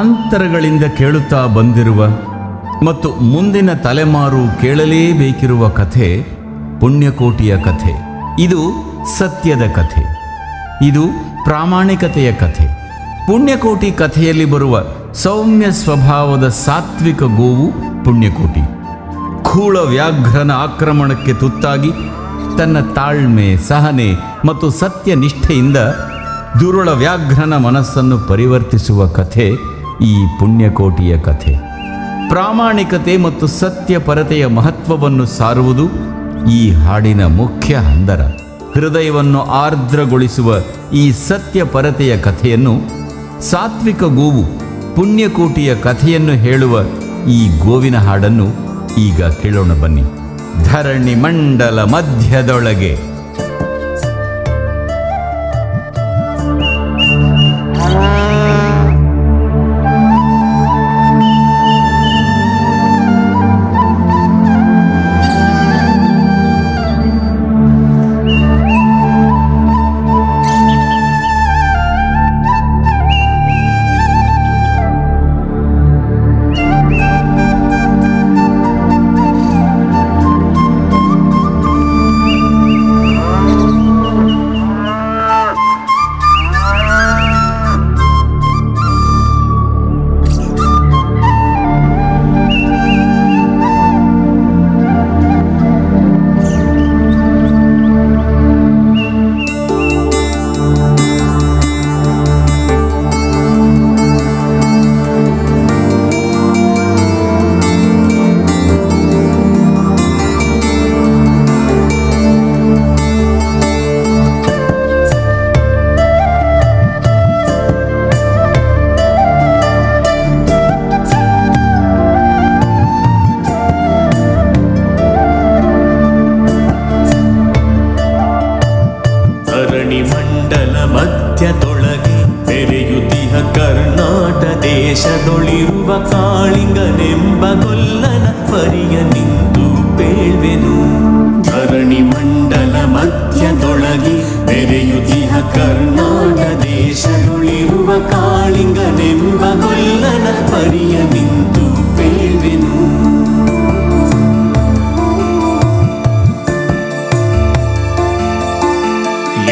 ಅಂತರಗಳಿಂದ ಕೇಳುತ್ತಾ ಬಂದಿರುವ ಮತ್ತು ಮುಂದಿನ ತಲೆಮಾರು ಕೇಳಲೇಬೇಕಿರುವ ಕಥೆ ಪುಣ್ಯಕೋಟಿಯ ಕಥೆ. ಇದು ಸತ್ಯದ ಕಥೆ, ಇದು ಪ್ರಾಮಾಣಿಕತೆಯ ಕಥೆ. ಪುಣ್ಯಕೋಟಿ ಕಥೆಯಲ್ಲಿ ಬರುವ ಸೌಮ್ಯ ಸ್ವಭಾವದ ಸಾತ್ವಿಕ ಗೋವು ಪುಣ್ಯಕೋಟಿ. ಖೂಳ ವ್ಯಾಘ್ರನ ಆಕ್ರಮಣಕ್ಕೆ ತುತ್ತಾಗಿ ತನ್ನ ತಾಳ್ಮೆ, ಸಹನೆ ಮತ್ತು ಸತ್ಯನಿಷ್ಠೆಯಿಂದ ದುರುಳ ವ್ಯಾಘ್ರನ ಮನಸ್ಸನ್ನು ಪರಿವರ್ತಿಸುವ ಕಥೆ ಈ ಪುಣ್ಯಕೋಟಿಯ ಕಥೆ. ಪ್ರಾಮಾಣಿಕತೆ ಮತ್ತು ಸತ್ಯಪರತೆಯ ಮಹತ್ವವನ್ನು ಸಾರುವುದು ಈ ಹಾಡಿನ ಮುಖ್ಯ ಹಂದರ. ಹೃದಯವನ್ನು ಆರ್ದ್ರಗೊಳಿಸುವ ಈ ಸತ್ಯಪರತೆಯ ಕಥೆಯನ್ನು, ಸಾತ್ವಿಕ ಗೋವು ಪುಣ್ಯಕೋಟಿಯ ಕಥೆಯನ್ನು ಹೇಳುವ ಈ ಗೋವಿನ ಹಾಡನ್ನು ಈಗ ಕೇಳೋಣ ಬನ್ನಿ. ಧರಣಿ ಮಂಡಲ ಮಧ್ಯದೊಳಗೆ ಮಧ್ಯದೊಳಗೆ ಬೆರೆಯುತ್ತಿಹ ಕರ್ನಾಟ ದೇಶದೊಳಿರುವ ಕಾಳಿಂಗನೆಂಬ ಗೊಲ್ಲನ ಪರಿಯ ನಿಂತು ಪೇಳ್ವೆನು. ಧರಣಿ ಮಂಡಲ ಮಧ್ಯದೊಳಗೆ ಬೆರೆಯುತ್ತಿಹ ಕರ್ನಾಟ ದೇಶದೊಳಿರುವ ಕಾಳಿಂಗನೆಂಬ ಗೊಲ್ಲನ ಪರಿಯ ನಿಂತು ಪೇಳ್ವೆನು.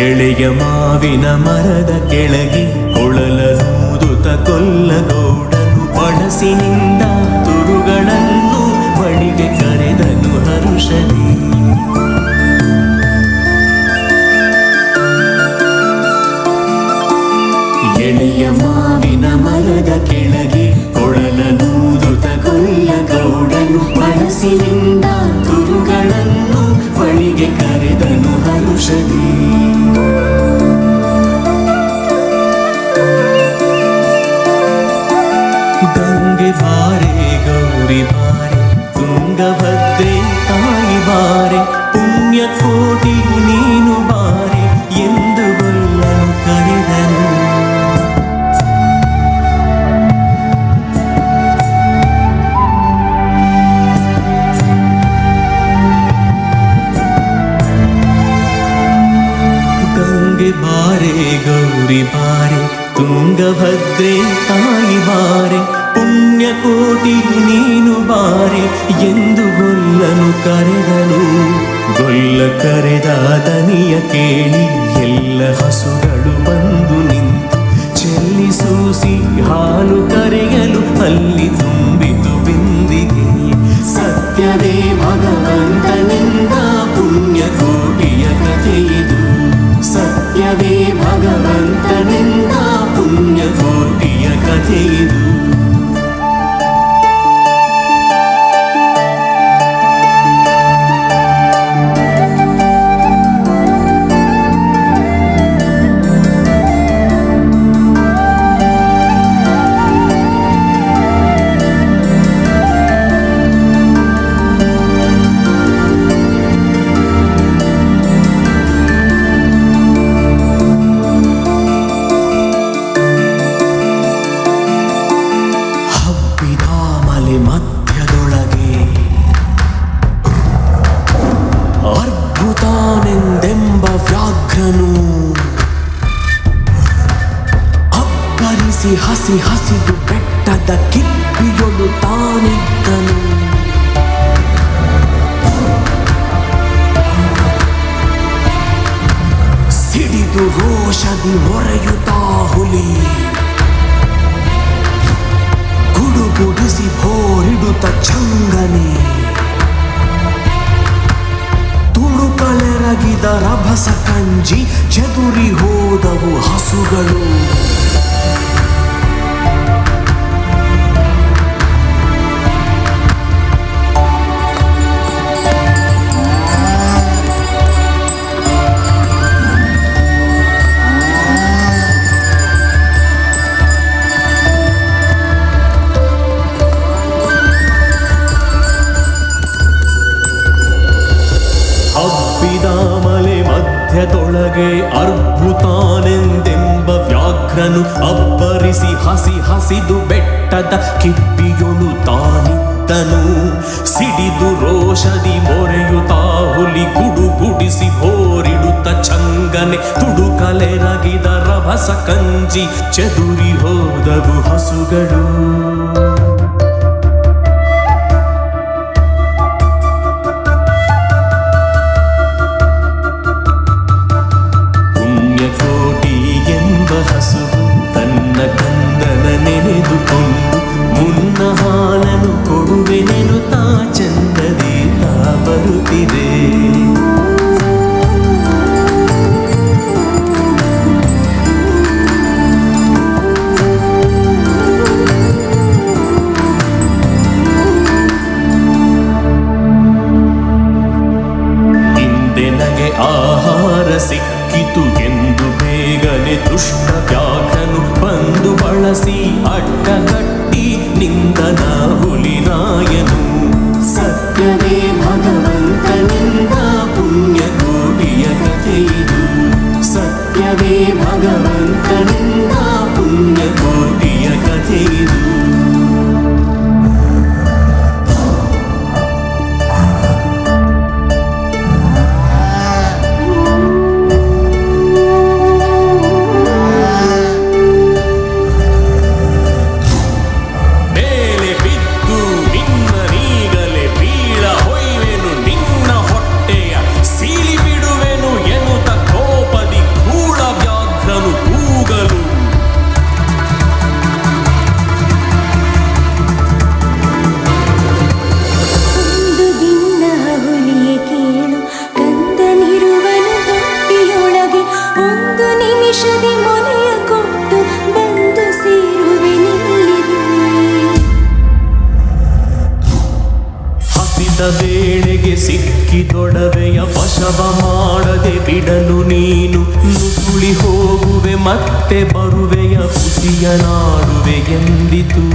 ಎಳೆಯ ಮಾವಿನ ಮರದ ಕೆಳಗೆ ಕೊಳಲನೂದುತ ಕೊಲ್ಲಗೌಡನು ಬಳಸಿನಿಂದ ತುರುಗಳನ್ನು ಬಳಿಗೆ ಕರೆದನು ಹರುಷದಿ. ಎಳೆಯ ಮಾವಿನ ಮರದ ಕೆಳಗೆ ಕೊಳಲನೂದುತ ಕೊಲ್ಲಗೌಡನು ಬಳಸಿನಿಂದ ತುರುಗಳನ್ನು ಬಳಿಗೆ ಕರೆದನು ಹರುಷದಿ. ಗಂಗೆ ಬಾರೆ ಗೌರಿ ಬಾರೆ ತುಂಗಭದ್ರೆ ತಾಯಿ ಬಾರೆ ಪುಣ್ಯಕೋಟಿ ನೀನು ಬಾರೆ ಎಂದು ಗೊಲ್ಲನು ಕರೆದನು. ಗಂಗೆ ಬಾರೆ ಗೌರಿ ಬಾರೆ ತುಂಗಭದ್ರೆ ತಾಯಿ ಬಾರೆ ಪುಣ್ಯಕೋಟಿ ನೀನು ಬಾರೆ ಎಂದು ಗೊಲ್ಲನು ಕರೆದನು. ಗೊಲ್ಲ ಕರೆದ ದನಿಯ ಕೇಳಿ ಎಲ್ಲ ಹಸುಗಳು ಬಂದು ನಿಂತು ಚೆಲ್ಲಿಸೂಸಿ ಹಾಲು ಕರೆಯಲು ಅಲ್ಲಿ ತುಂಬಿತು ಬಿಂದಿಗೆ. ಸತ್ಯವೇ ಭಗವಂತನಿಂದ ಪುಣ್ಯಕೋಟಿಯ ಕಥೆಯಿದು. ಸತ್ಯವೇ ಭಗವಂತನಿಂದ ಪುಣ್ಯಕೋಟಿಯ ಕಥೆಯಿದು. ಮಧ್ಯದೊಳಗೆ ಅದ್ಭುತಾನೆಂದೆಂಬ ವ್ಯಾಘ್ರನು ಅಬ್ಬರಿಸಿ ಹಸಿ ಹಸಿದು ಬೆಟ್ಟ ಕಿಪ್ಪಿಯೊಳು ತಾನಿದ್ದನು. ಸಿಡಿದು ರೋಷದಿ ಮೊರೆಯುತ್ತಾ ಹುಲಿ ಗುಡುಗುಡಿಸಿ ಹೋರಿಡುತ್ತ ಚಂಗನೆ. ತುಳುಕಲೆರಗಿದ ರಭಸ ಕಂಜಿ ಚದುರಿ ಹೋದವು ಹಸುಗಳು. ಮಲೆ ಮಧ್ಯದೊಳಗೆ ಅರ್ಭುತಾನೆಂದೆಂಬ ವ್ಯಾಘ್ರನು ಅಬ್ಬರಿಸಿ ಹಸಿದು ಬೆಟ್ಟದ ಕಿಪ್ಪಿಯೊಳು ತಾನಿದ್ದನು. ಸಿಡಿದು ರೋಷದಿ ಮೊರೆಯುತ್ತಾ ಹುಲಿ ಗುಡುಗುಡಿಸಿ ಹೋರಿಡುತ್ತ ಚಂಗನೆ. ತುಡುಕಲೆರಗಿದ ರಭಸ ಕಂಜಿ ಚದುರಿ ಹೋದವು ಹಸುಗಳು. ಹಸುವು ತನ್ನ ಕಂದನ ನೆನೆದುಕೊಂಡು ಮುನ್ನ ಹಾಲನು ಕೊಡುವೆನೆನು ತಾ ಚಂದದಿ ತಾ ಬರುತ್ತಿದೆ. ಹಿಂದೆ ನಗೆ ಆಹಾರ ಸಿಕ್ಕಿತು ಎಂದು ಬೇಗನೆ ದುಷ್ಟ ವ್ಯಾಘ್ರನು ಬಂದು ಬಳಸಿ ಅಡ್ಡಗಟ್ಟಿ ನಿಂದನ ಹುಲಿರಾಯನು. ಸತ್ಯವೇ ಭಗವಂತನಿಂದ ಪುಣ್ಯಕೋಟಿಯ ಕಥೆಯಿದು. ಸತ್ಯವೇ ಭಗವಂತನಿಂದ ಪುಣ್ಯಕೋಟಿಯ ಕಥೆಯಿದು. ವೇಳೆಗೆ ಸಿಕ್ಕಿದೊಡವೆಯ ವಶವ ಮಾಡದೆ ಬಿಡಲು ನೀನು ನುಸುಳಿ ಹೋಗುವೆ ಮತ್ತೆ ಬರುವೆಯ ಖುಷಿಯ ನಾಡುವೆ ಎಂದಿತು.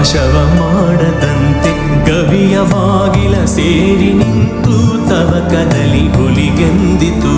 ವಶವ ಮಾಡದಂತೆ ಗವಿಯ ಬಾಗಿಲ ಸೇರಿ ನಿಂತು ತವಕದಲ್ಲಿ ಹುಲಿಗೆಂದಿತು.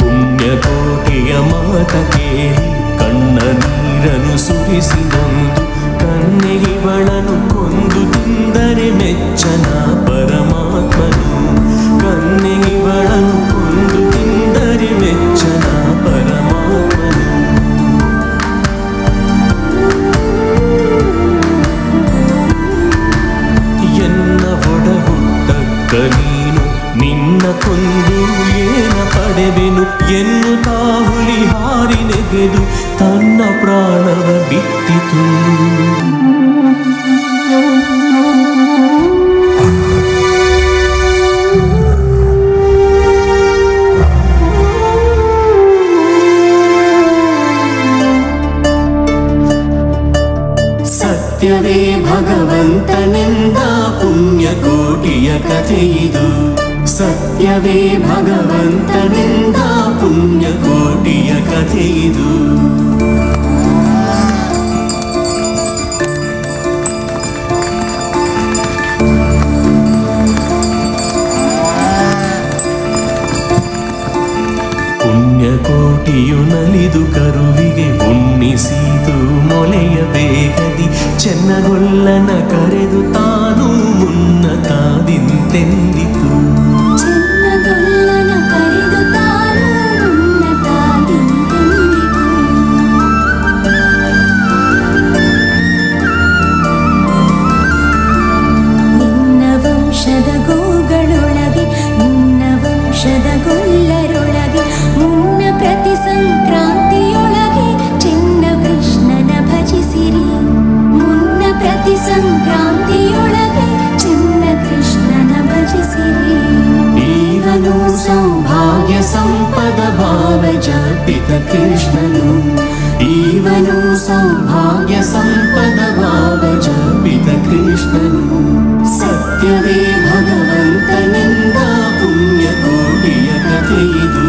ಪುಣ್ಯಕೋಟೆಯ ಮಾತ ಕೇಳಿ ಕಣ್ಣ ನೀರನ್ನು ಸುರಿಸಿ ನೊಂದು ಕನ್ನೆಗಿವಳನು ಕೊಂದು ತಿಂದರೆ ಮೆಚ್ಚನ ಪರಮಾತ್ಮನು. ಕನ್ನೆಗಿವಳನು ಕೊಂದು ತಿಂದರೆ ಮೆಚ್ಚನ ಪರಮಾತ್ಮನು. ಎನ್ನ ಒಡ ಹುಟ್ಟಕ್ಕ ನೀನು ನಿನ್ನ ಕೊಂದು ಏನ ಪಡೆವೆನು ಎನ್ನುತ್ತಾ ಹುಲಿ ಹಾರಿ ನೆಗೆದು ತನ್ನ ಪ್ರಾಣವ ಬಿಟ್ಟಿತು. ಸತ್ಯವೇ ಭಗವಂತನೆಂದ ಪುಣ್ಯಕೋಟಿಯ ಕಥೆಯಿದು. ಸತ್ಯವೇ ಭಗವಂತನೆಂದ ಪುಣ್ಯಕೋಟಿಯ ಕಥೆಯಿದು. ಪುಣ್ಯಕೋಟಿಯು ನಲಿದು ಕರುವಿಗೆ ಉಣ್ಣಿಸಿತು ಮೊಲೆಯ ಬೇಗದಿ. ಚೆನ್ನಗೊಲ್ಲನ ಕರೆದು ತಾನು ಮುನ್ನತಾದಿಂತೆಂದಿತು. ನಿನ್ನ ವಂಶದ ಗೋಗಳೊಳಗೆ ನಿನ್ನ ವಂಶದ ಗೊಲ್ಲರೊಳಗೆ ಮುನ್ನ ಪ್ರತಿ ಸಂಕ್ರಾಂತಿಯೊಳಗೆ ಚಿನ್ನ ಕೃಷ್ಣನ ಭಜಿಸಿರಿ. ಮುನ್ನ ಪ್ರತಿ ಸಂಕ್ರಾಂತಿಯೊಳಗೆ ಚಿನ್ನ ಕೃಷ್ಣನ ಭಜಿಸಿರಿ. ಈವನು ಸೌಭಾಗ್ಯ ಸಂಪದ ಭಾವ ಜಪಿತ ಕೃಷ್ಣನು. ಈವನು ಸೌಭಾಗ್ಯ ಸಂಪದ ಭಾವ ಜಪಿತ ಕೃಷ್ಣನು. ಸತ್ಯವೇ ಭಗವಂತನೆಂದ ಪುಣ್ಯಕೋಟಿಯ ಕಥೆಯಿದು.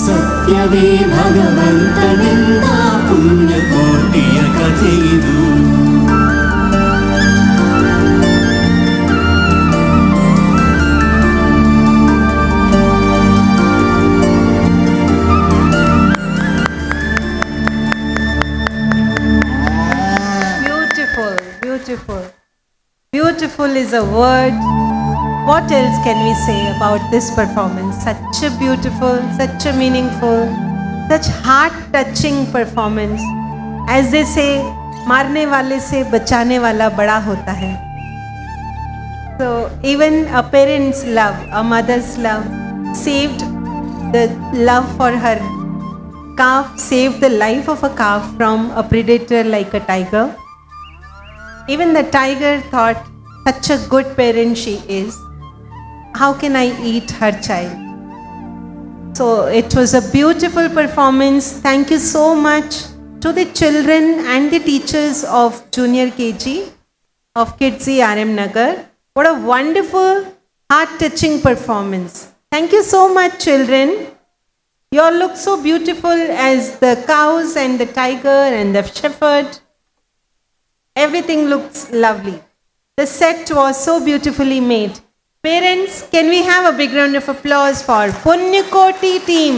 ಸತ್ಯವೇ ಭಗವಂತನೆಂದ ಪುಣ್ಯಕೋಟಿಯ ಕಥೆಯಿದು. Beautiful. Beautiful is a word. What else can we say about this performance? Such a beautiful, such a meaningful, such heart-touching performance. As they say, मारने वाले से बचाने वाला बड़ा होता है. So even a parent's love, a mother's love, saved the love for her calf, saved the life of a calf from a predator like a tiger. Even the tiger thought, such a good parent she is, how can I eat her child? So it was a beautiful performance. Thank you so much to the children and the teachers of Junior KG of Kidzi RM Nagar. What a wonderful, heart-touching performance. Thank you so much, children. You all look so beautiful as the cows and the tiger and the shepherd. Everything looks lovely. The set was so beautifully made. Parents, can we have a big round of applause for Punyakoti team?